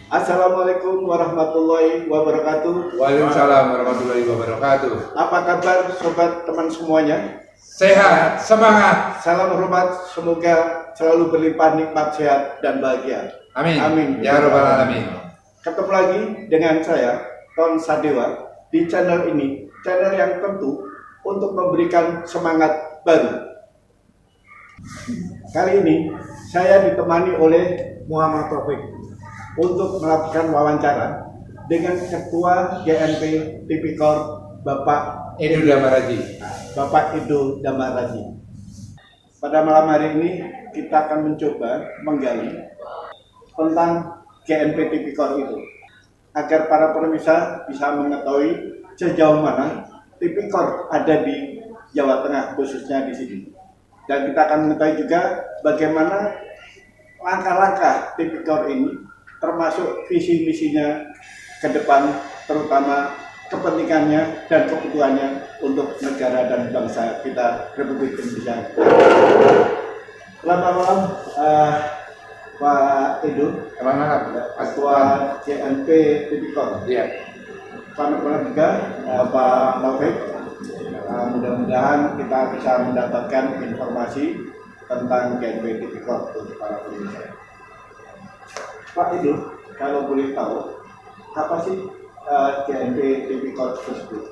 Assalamualaikum warahmatullahi wabarakatuh. Waalaikumsalam warahmatullahi wabarakatuh. Apa kabar sobat teman semuanya? Sehat, semangat. Salam hormat, semoga selalu berlimpah nikmat, sehat, dan bahagia. Amin. Amin. Ya Rabbal Alamin. Ketemu lagi dengan saya, Ton Sadewa, di channel ini. Channel yang tentu untuk memberikan semangat baru. Kali ini saya ditemani oleh Muhammad Taufik untuk melakukan wawancara dengan Ketua GNP Tipikor Bapak Edo Damaraji. Bapak Edo Damaraji. Pada malam hari ini kita akan mencoba menggali tentang GNP Tipikor itu, agar para pemirsa bisa mengetahui sejauh mana Tipikor ada di Jawa Tengah, khususnya di sini. Dan kita akan mengetahui juga bagaimana langkah-langkah Tipikor ini, termasuk visi misinya ke depan, terutama kepentingannya dan kebutuhannya untuk negara dan bangsa kita Republik Indonesia. Selamat malam Pak Edo, Selamat Ketua GNP Tipikor. Iya. Selamat malam juga Pak Taufik. Mudah-mudahan kita bisa mendapatkan informasi tentang GNP Tipikor untuk para pemirsa. Pak Edo, kalau boleh tahu, apa sih GNP Tipikor tersebut?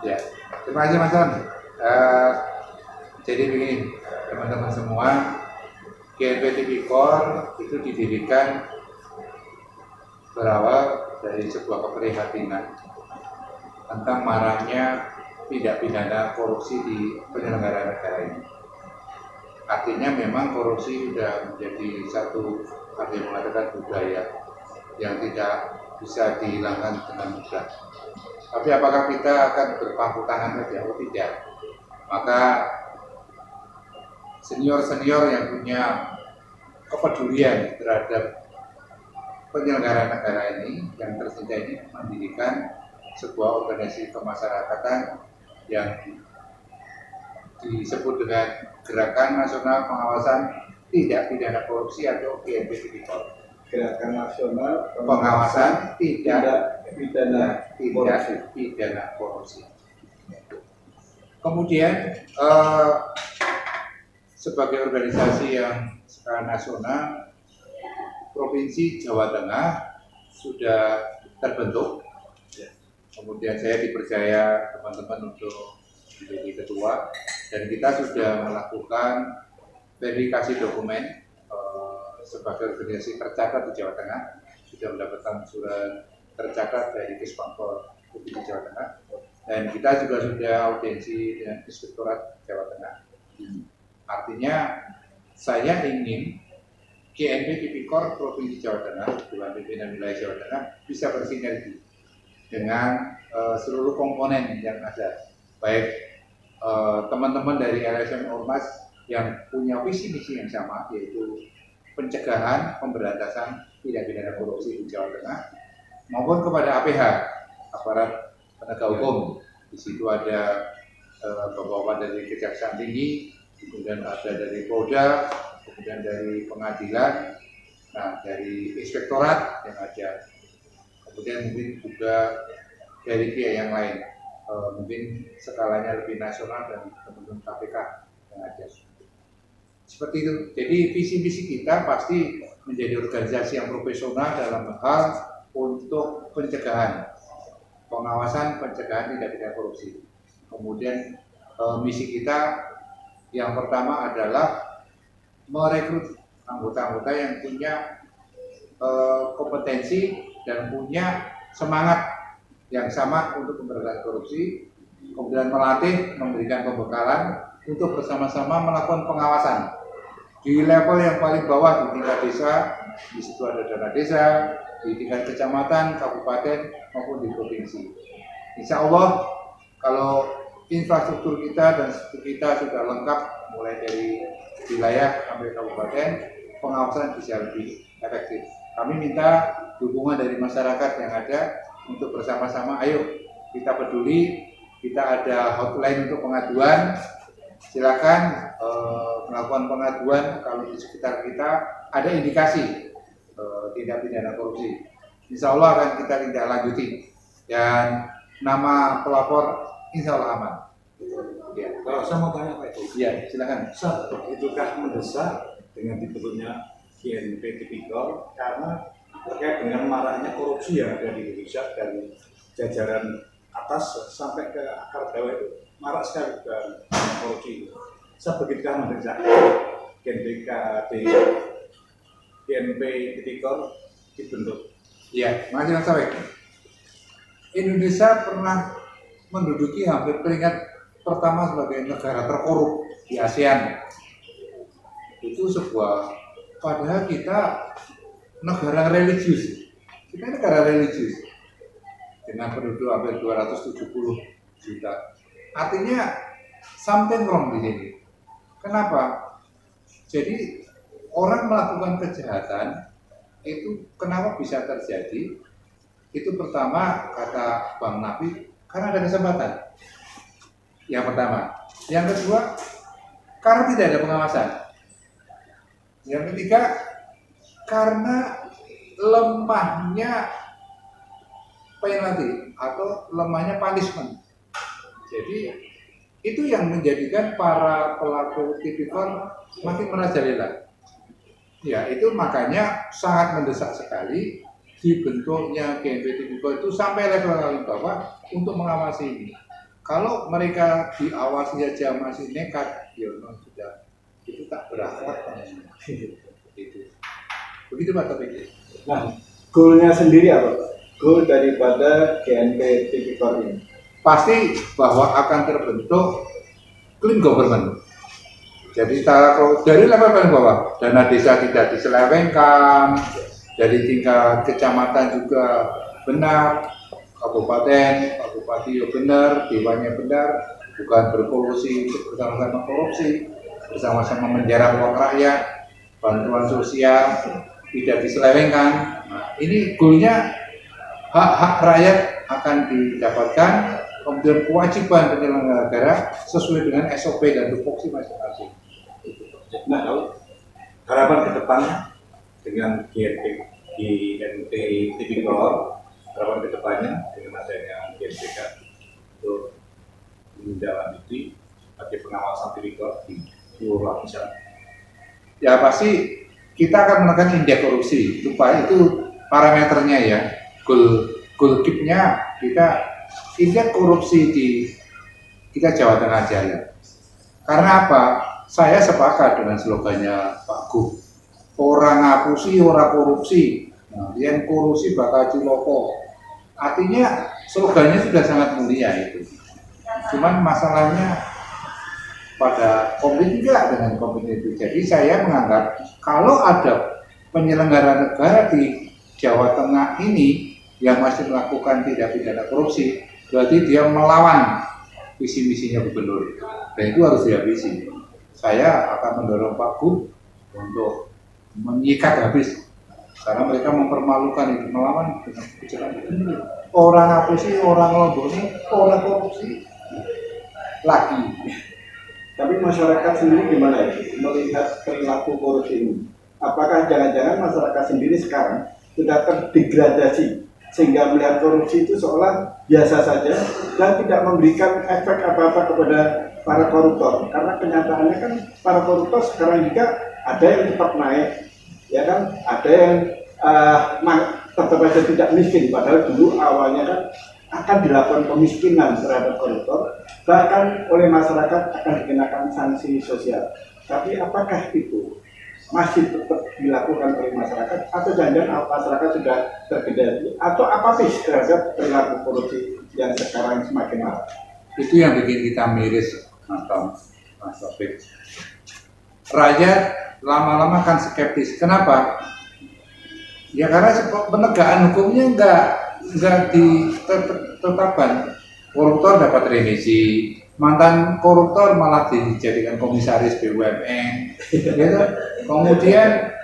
Ya. Terima kasih Mas Ton. Jadi begini, teman-teman semua, GNP Tipikor itu didirikan berawal dari sebuah keprihatinan tentang maraknya tindak pidana korupsi di penyelenggara negara ini. Artinya memang korupsi sudah menjadi satu, ada yang mengatakan budaya yang tidak bisa dihilangkan dengan mudah. Tapi apakah kita akan berpangku tangan saja atau tidak? Maka senior-senior yang punya kepedulian terhadap penyelenggara negara ini, yang tercinta ini, mendirikan sebuah organisasi kemasyarakatan yang disebut dengan Gerakan Nasional Pengawasan Tindak Pidana Korupsi atau GNP Tipikor. Gerakan Nasional Pengawasan Tindak Pidana Korupsi. Kemudian sebagai organisasi yang skala nasional, Provinsi Jawa Tengah sudah terbentuk. Kemudian saya dipercaya teman-teman untuk menjadi ketua, dan kita sudah melakukan verifikasi dokumen sebagai organisasi tercatat di Jawa Tengah, sudah mendapatkan surat tercatat dari Kesbangpol Provinsi Jawa Tengah, dan kita juga sudah audiensi dengan Inspektorat Jawa Tengah. Artinya saya ingin GNP Tipikor Provinsi Jawa Tengah, Dewan Pimpinan Wilayah Jawa Tengah, bisa bersinergi dengan seluruh komponen yang ada, baik teman-teman dari LSM Ormas yang punya visi misi yang sama, yaitu pencegahan, pemberantasan tindak pidana korupsi di Jawa Tengah, maupun kepada APH, aparat penegak hukum. Di situ ada bapak-bapak dari Kejaksaan Tinggi, kemudian ada dari Polda, kemudian dari pengadilan, nah dari inspektorat yang ada, kemudian mungkin juga dari pihak yang lain, mungkin skalanya lebih nasional, dan teman-teman KPK yang ada. Seperti itu. Jadi visi misi kita pasti menjadi organisasi yang profesional dalam hal untuk pencegahan, pengawasan, pencegahan tindak pidana korupsi. Kemudian misi kita yang pertama adalah merekrut anggota-anggota yang punya kompetensi dan punya semangat yang sama untuk pemberantasan korupsi, kemudian melatih, memberikan pembekalan untuk bersama-sama melakukan pengawasan di level yang paling bawah, di tingkat desa. Di situ ada dana desa, di tingkat kecamatan, kabupaten, maupun di provinsi. Insya Allah kalau infrastruktur kita dan struktur kita sudah lengkap, mulai dari wilayah sampai kabupaten, pengawasan bisa lebih efektif. Kami minta dukungan dari masyarakat yang ada untuk bersama-sama, ayo kita peduli, kita ada hotline untuk pengaduan, silakan melakukan pengaduan kalau di sekitar kita ada indikasi tindak pidana korupsi. insya Allah akan kita tindak lanjuti dan nama pelapor insya Allah aman. Ya, kalau saya mau tanya Pak Ibu, Ya, silakan. itukah mendesak dengan dibentuknya GNP Tipikor karena terkait dengan maraknya korupsi yang ada di Indonesia dari jajaran atas sampai ke akar bawah itu marak sekali dan korupsi itu. Sebegitukah mendesak GNP Tipikor dibentuk? Ya, makasih Mas Taufik. Indonesia pernah menduduki hampir peringkat pertama sebagai negara terkorup di ASEAN. Itu sebuah, padahal kita negara religius. Kita negara religius dengan penduduk hampir 270 juta. Artinya something wrong di sini. Kenapa? Jadi orang melakukan kejahatan itu kenapa bisa terjadi? Itu pertama kata Bang Nafi, karena ada kesempatan. Yang pertama. Yang kedua, karena tidak ada pengawasan. Yang ketiga, karena lemahnya penalti atau lemahnya punishment. Jadi itu yang menjadikan para pelaku tipikor makin merajalela. Ya, itu makanya sangat mendesak sekali dibentuknya GNP Tipikor itu sampai level bawah untuk mengawasi ini. Kalau mereka diawasi saja masih nekat, ya memang sudah itu tak berakhlak. Itu. Begitu Pak Taufik. Nah, goalnya sendiri apa Pak? Goal daripada GNP Tipikor ini? Pasti bahwa akan terbentuk clean government. Jadi kalau dari level paling bawah, dana desa tidak diselewengkan, dari tingkat kecamatan juga benar, kabupaten, Pak Bupati ya benar, dewannya benar, bukan berkolusi bersama-sama korupsi, bersama-sama menjarah uang rakyat, bantuan sosial tidak diselewengkan. Nah, ini goalnya hak-hak rakyat akan didapatkan, kemudian kewajiban penyelenggara negara sesuai dengan SOP dan tupoksi masing-masing. Nah, kalau harapan ke depan dengan GNP Tipikor, harapan ke depannya dengan adanya GNPK untuk menindaklanjuti sebagai pengawasan Tipikor di seluruh lapisan. Ya pasti kita akan menekan indeks korupsi, itu parameternya ya, goal keep-nya kita indeks korupsi di kita Jawa Tengah Jaya. Karena apa? Saya sepakat dengan slogannya Pak Gub. Orang ngapusi, orang korupsi. Nah, yang korupsi bakal ciloko. Artinya slogannya sudah sangat mulia itu. Cuman masalahnya pada komplit juga dengan komplit itu. Jadi saya menganggap kalau ada penyelenggara negara di Jawa Tengah ini yang masih melakukan tindak pidana korupsi, berarti dia melawan visi misinya gubernur. Dan itu harus dihabisi. Saya akan mendorong Pak Gub untuk menyikat habis karena mereka mempermalukan itu, melawan dengan kebijakan orang apa sih, orang lombok ini orang korupsi lagi. Tapi masyarakat sendiri gimana ya melihat perilaku korupsi ini? Apakah jangan-jangan masyarakat sendiri sekarang sudah terdegradasi sehingga melihat korupsi itu seolah biasa saja dan tidak memberikan efek apa-apa kepada para koruptor? Karena kenyataannya kan para koruptor sekarang juga ada yang cepat naik, ya kan? Ada yang tetap saja tidak miskin, padahal dulu awalnya kan akan dilakukan pemiskinan terhadap koruptor, bahkan oleh masyarakat akan dikenakan sanksi sosial. Tapi apakah itu masih tetap dilakukan oleh masyarakat, atau jangan-jangan masyarakat sudah terdegradasi, atau apatis terhadap perilaku korupsi yang sekarang semakin marak? Itu yang bikin kita miris, Mas Taufik. Rakyat lama-lama kan skeptis. Kenapa? Ya karena penegakan hukumnya enggak ditetapkan. Koruptor dapat remisi, mantan koruptor malah dijadikan komisaris BUMN, gitu. Kemudian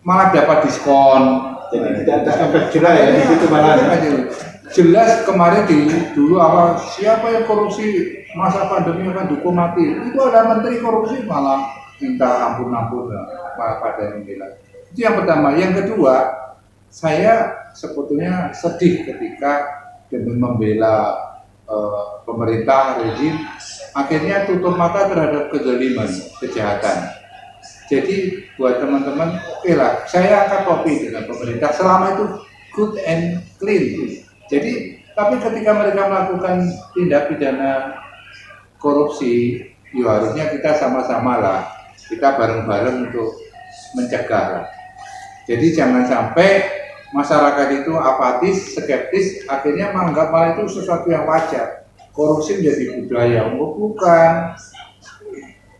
malah dapat diskon. Jadi tidak ada efek jerah ya, itu malah. Jelas kemarin dulu awal siapa yang korupsi masa pandemi akan dihukum mati. Itu ada menteri korupsi malah minta ampun-ampun pada yang bilang. Itu yang pertama. Yang kedua, saya sebetulnya sedih ketika demi membela pemerintah rezim akhirnya tutup mata terhadap kezaliman, kejahatan. Jadi buat teman-teman, oke lah, saya akan copy dengan pemerintah selama itu good and clean. Jadi, tapi ketika mereka melakukan tindak pidana korupsi, ya harusnya kita sama-sama lah, kita bareng-bareng untuk mencegah lah. Jadi jangan sampai masyarakat itu apatis, skeptis, akhirnya menganggap malah itu sesuatu yang wajar. Korupsi menjadi budaya, bukan.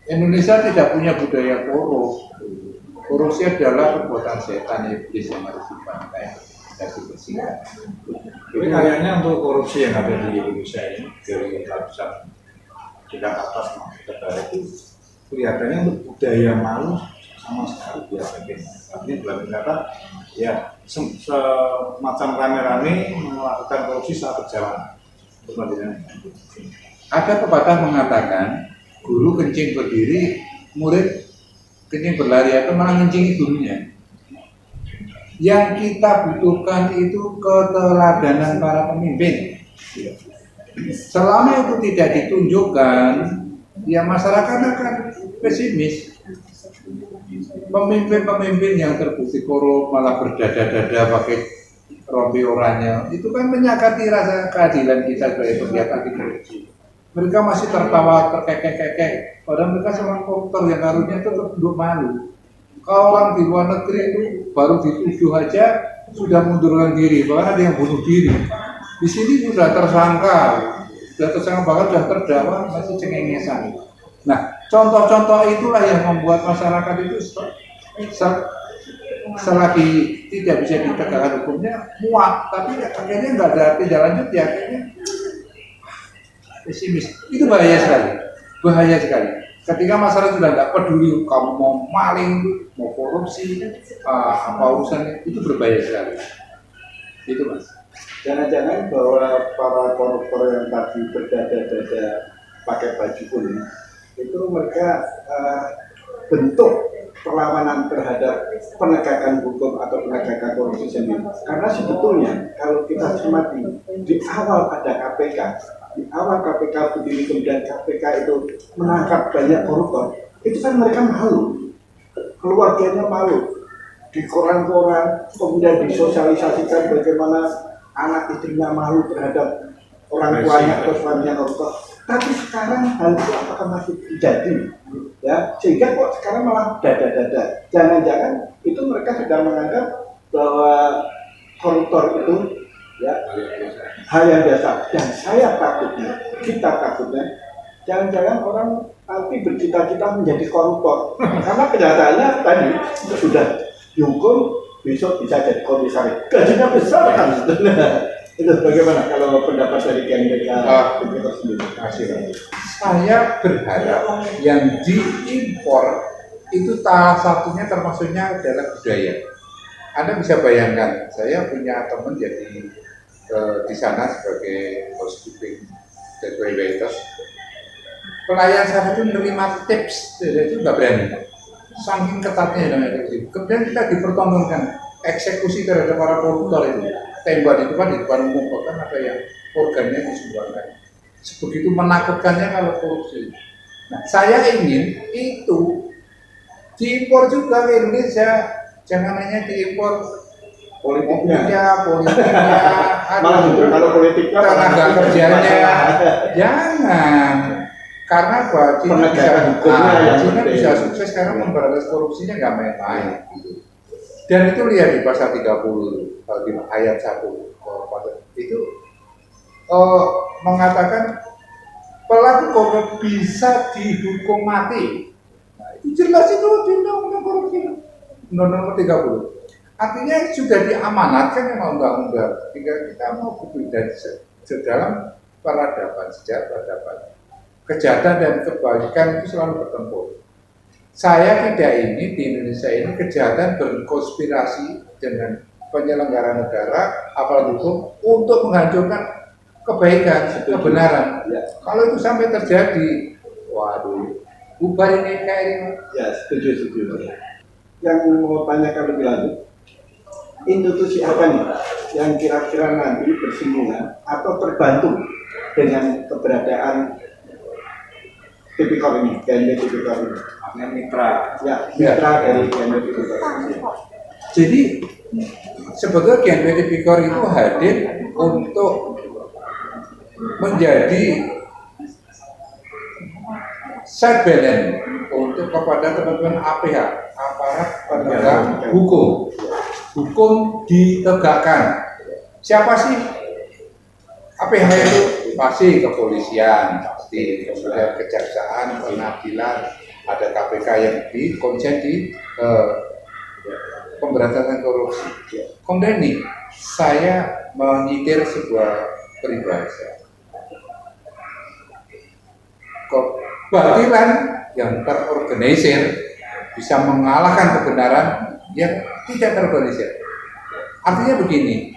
Indonesia tidak punya budaya korup. Korupsi adalah perbuatan setan iblis yang harus dibantai dan dibersihkan. Tapi kayaknya untuk korupsi yang ada di Indonesia ini dari ratusan tingkat atas ke bawah itu kelihatannya untuk budaya malu sama sekali biasa. Artinya dalam kata ya semacam rame-rame melakukan korupsi saat berjalan. Ada pepatah mengatakan guru kencing berdiri, murid kencing berlari atau malah ngencingi gurunya. Yang kita butuhkan itu keteladanan para pemimpin. Selama itu tidak ditunjukkan, ya masyarakat akan pesimis. Pemimpin-pemimpin yang terbukti korup malah berdada-dada pakai rompi oranye, itu kan menyakiti rasa keadilan kita sebagai pegiat anti korupsi. Mereka masih tertawa terkekek-kekek, padahal mereka seorang koruptor yang harusnya itu tunduk malu. Kalau orang di luar negeri itu baru dituduh aja sudah mundurkan diri, bahkan ada yang bunuh diri. Di sini sudah tersangka bahkan sudah terdakwa masih cengengesan. Nah, contoh-contoh itulah yang membuat masyarakat itu selagi tidak bisa ditegakkan hukumnya muak, tapi akhirnya nggak ada tindak lanjut ya akhirnya pesimis. Itu bahaya sekali. Ketika masyarakat sudah nggak peduli kamu mau maling, mau korupsi, apa urusannya, itu berbahaya sekali. Itu mas. Jangan-jangan bahwa para koruptor yang tadi berdada-dada pakai baju kuning itu mereka bentuk perlawanan terhadap penegakan hukum atau penegakan korupsi sendiri. Karena sebetulnya kalau kita cermati di awal ada KPK, di awal KPK berdiri kemudian KPK itu menangkap banyak koruptor, itu kan mereka malu, keluarganya malu, di koran-koran kemudian disosialisasikan bagaimana anak istrinya malu terhadap orang tuanya atau suaminya koruptor. Tapi sekarang hal itu apakah masih terjadi? Ya, sehingga kok sekarang malah dada-dada. Jangan-jangan itu mereka sedang menganggap bahwa koruptor itu ya hal yang biasa. Dan saya takutnya, kita takutnya, jangan-jangan orang nanti bercita-cita menjadi koruptor. Karena kenyataannya tadi sudah dihukum, besok bisa jadi komisaris. Gajinya besar kan sebenarnya. Itu bagaimana kalau pendapat dari GNPK sendiri? Saya berharap yang diimpor itu salah satunya termasuknya adalah budaya. Anda bisa bayangkan, saya punya teman jadi di sana sebagai housekeeping dan waiters. Pelayan sana itu menerima tips, itu nggak berani. Saking ketatnya dengan itu. Kemudian kita dipertontonkan eksekusi terhadap para koruptor itu. Tembak itu kan di depan umum, bahkan ada yang organnya disumbangkan. Sebegitu menakutkannya kalau korupsi. Nah, saya ingin itu diimpor juga ke Indonesia. Jangan hanya diimpor politiknya, malah justru kalau politiknya tenaga kerjanya. Jangan. Karena Cina bisa sukses karena memberantas korupsinya nggak main-main. Dan itu lihat di pasal 30 di ayat 1 itu mengatakan pelaku korupsi bisa dihukum mati. Nah, itu jelas itu di undang-undang korupsi nomor 30. Artinya sudah diamanatkan yang undang-undang. Tinggal kita mau bukti dan dalam peradaban, sejarah peradaban. Kejahatan dan kebaikan itu selalu bertempur. Saya tidak ingin di Indonesia ini kejahatan berkonspirasi dengan penyelenggara negara, aparat hukum untuk menghancurkan kebaikan, kebenaran. Ya. Kalau itu sampai terjadi, waduh, bubar ini kayak ini. Ya, setuju. Yang mau tanyakan lebih lanjut, institusi apa nih yang kira-kira nanti bersinggungan atau terbantu dengan keberadaan Tipikor ini, GNP Tipikor ini? Artinya mitra. Ya, mitra dari GNP Tipikor. Jadi sebetulnya GNP Tipikor itu hadir untuk menjadi surveillance untuk kepada teman-teman APH, aparat penegak hukum. Hukum ditegakkan. Siapa sih APH itu? Pasti kepolisian, pasti kemudian kejaksaan, pengadilan, ada KPK yang konsen di pemberantasan korupsi. Kemudian nih, saya menyitir sebuah peribahasa. Kebatilan yang terorganisir bisa mengalahkan kebenaran yang tidak terorganisir. Artinya begini,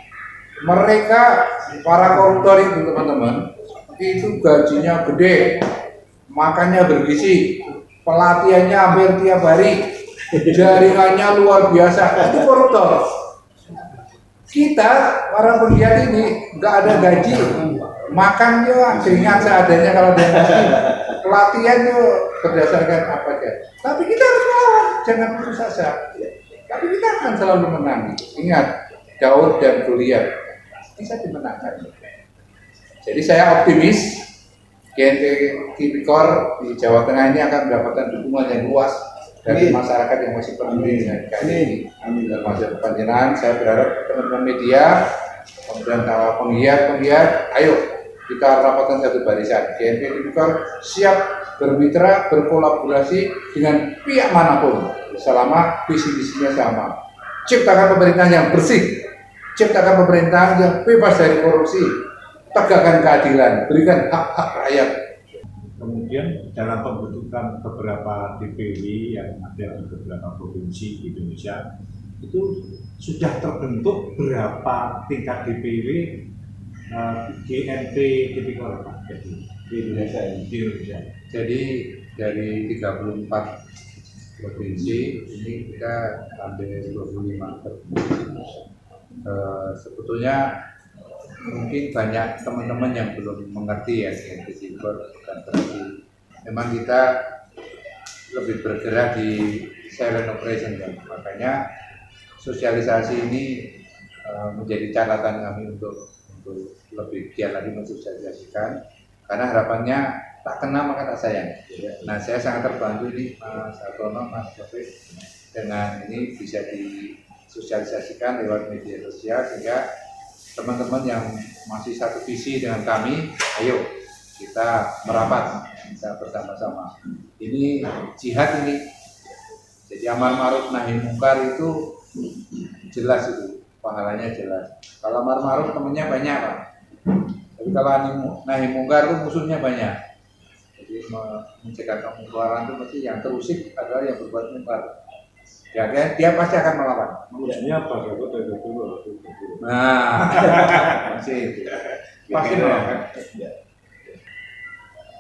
mereka para koruptor itu teman-teman itu gajinya gede, makannya bergizi, pelatihannya hampir tiap hari, jaringannya luar biasa. Itu koruptor. Kita para penggiat ini nggak ada gaji, makannya keringat seadanya kalau ada gaji, pelatihannya berdasarkan apa aja. Tapi kita harus melawan, jangan putus asa. Tapi kita akan selalu menang. Ingat, Daud dan Goliat bisa dimenangkan. Jadi saya optimis GNP Tipikor di Jawa Tengah ini akan mendapatkan dukungan yang luas dari masyarakat yang masih peduli dengan KNI. Termasuk panjenengan, saya berharap teman-teman media, kemudian penggiat, ayo kita rapatkan satu barisan. GNP Tipikor siap bermitra, berkolaborasi dengan pihak manapun selama visi-visinya sama. Ciptakan pemerintahan yang bersih, ciptakan pemerintahan yang bebas dari korupsi, tegakkan keadilan, berikan hak-hak rakyat. Kemudian dalam pembentukan beberapa DPW yang ada di beberapa provinsi di Indonesia itu sudah terbentuk berapa tingkat DPW GNP Tipikor Pak di Indonesia Jadi dari 34 provinsi ini kita ambil 25 provinsi. Sebetulnya mungkin banyak teman-teman yang belum mengerti ya GNP Tipikor, bukan berarti memang kita lebih bergerak di silent operation kan. Makanya sosialisasi ini menjadi catatan kami untuk lebih giat lagi mensosialisasikan, karena harapannya tak kenal maka tak sayang. Nah, saya sangat terbantu ini Mas Atono, Mas Taufik, dengan ini bisa disosialisasikan lewat media sosial sehingga teman-teman yang masih satu visi dengan kami, ayo kita merapat bisa bersama-sama. Ini jihad ini. Jadi amar ma'ruf nahi mungkar itu jelas itu, pahalanya jelas. Kalau amar ma'ruf temennya banyak Pak. Tapi kalau nahi mungkar itu musuhnya banyak. Jadi mencegah kemungkaran itu mesti yang terusik adalah yang berbuat mungkar. Ya kan, dia pasti akan melawan. Maksudnya apa? Nah, masih Pasti melawan.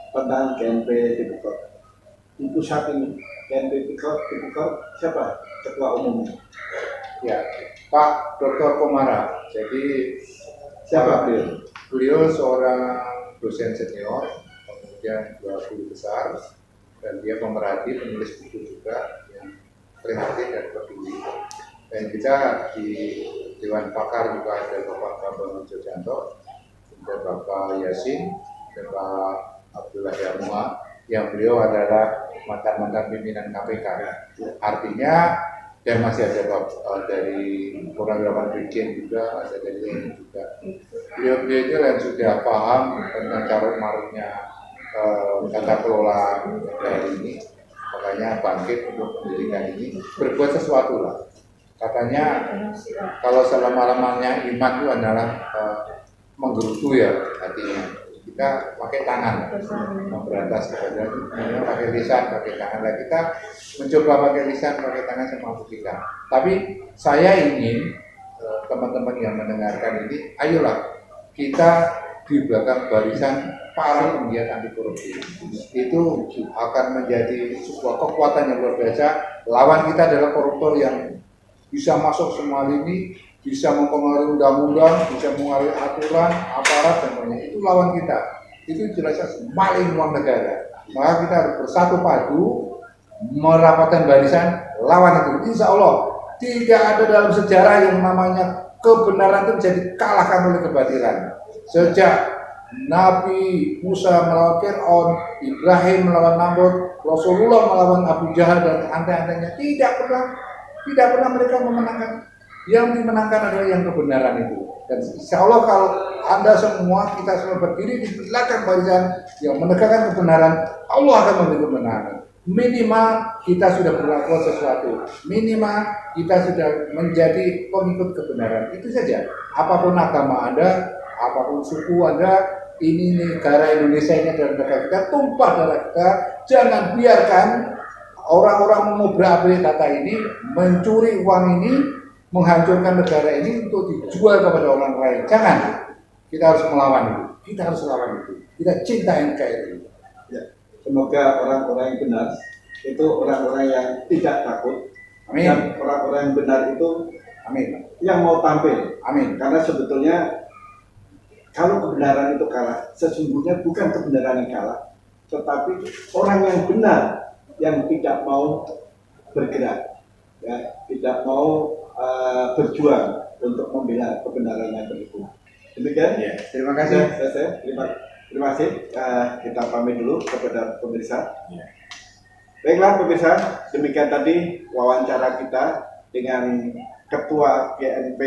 Tentang GNP Tipikor. Untuk saat ini GNP Tipikor siapa ketua umumnya? ya, Pak Dr. Komara. Jadi Siapa beliau? beliau seorang dosen senior, kemudian dua guru besar, dan dia pemerhati, penulis buku juga yang prihatin dan peduli. Dan kita di Dewan Pakar juga ada Bapak Bambang Jojanto, ada Bapak Yasin, dan Pak Abdullah Yarmua, yang beliau adalah mantan-mantan pimpinan KPK. Artinya, dan masih ada dari Purnawirawan Brigjen juga, ada dari TNI juga. Beliau-beliau itu yang sudah paham tentang carut marutnya tata kelola daerah ini, makanya bangkit untuk pendidikan ini, berbuat sesuatu lah. Katanya kalau selama-lamanya iman itu adalah menggerutu ya hatinya. Kita pakai tangan memberantas kebenaran, pakai lisan, pakai tangan. Nah, kita mencoba pakai lisan, pakai tangan semampu kita. Tapi saya ingin teman-teman yang mendengarkan ini, ayolah kita di belakang barisan para penggiat anti korupsi. Itu akan menjadi sebuah kekuatan yang luar biasa. Lawan kita adalah koruptor yang bisa masuk semua lini, bisa mempengaruhi undang-undang, bisa mempengaruhi aturan, aparat dan lainnya. Itu lawan kita. Itu jelas-jelas maling uang negara. Maka kita harus bersatu padu, merapatkan barisan lawan itu. Insya Allah tidak ada dalam sejarah yang namanya kebenaran itu bisa dikalahkan oleh kebatilan. Sejak Nabi Musa melawan Fir'aun, Ibrahim melawan Namrud, Rasulullah melawan Abu Jahal dan ante-antenya, tidak pernah mereka memenangkan. Yang dimenangkan adalah yang kebenaran itu. Dan insya Allah kalau Anda semua, kita semua berdiri di belakang barisan yang menegakkan kebenaran, Allah akan memberi kebenaran. Minimal kita sudah berlaku sesuatu, minimal kita sudah menjadi pengikut kebenaran. Itu saja. Apapun agama Anda, apapun suku Anda, ini negara Indonesia ini adalah negara kita, tumpah darah kita. Jangan biarkan orang-orang mengobrak-abrik data ini, mencuri uang ini, menghancurkan negara ini untuk dijual kepada orang lain. Jangan. Kita harus melawan itu. Kita harus lawan itu. Kita cinta NKRI. Ya. Semoga orang-orang yang benar itu orang-orang yang tidak takut. Amin. Dan orang-orang yang benar itu, Amin. yang mau tampil. Amin. Karena sebetulnya kalau kebenaran itu kalah, sesungguhnya bukan kebenaran yang kalah, tetapi orang yang benar yang tidak mau bergerak, ya, tidak mau berjuang untuk membela kebenaran yang benar. Demikian. Ya, terima kasih. Terima kasih. Kita pamit dulu kepada pemirsa. Ya. Baiklah pemirsa, demikian tadi wawancara kita dengan Ketua GNP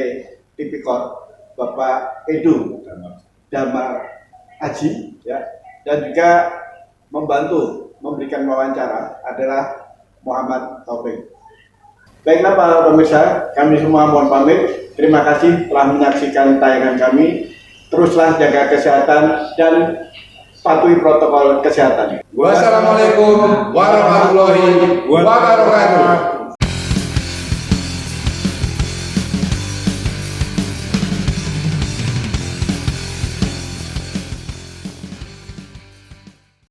Tipikor Bapak Edu Damar Aji, ya, dan juga membantu memberikan wawancara adalah Muhammad Taufik. Baiklah para pemirsa, kami semua mohon pamit. Terima kasih telah menyaksikan tayangan kami. Teruslah jaga kesehatan dan patuhi protokol kesehatan. Wassalamualaikum warahmatullahi wabarakatuh.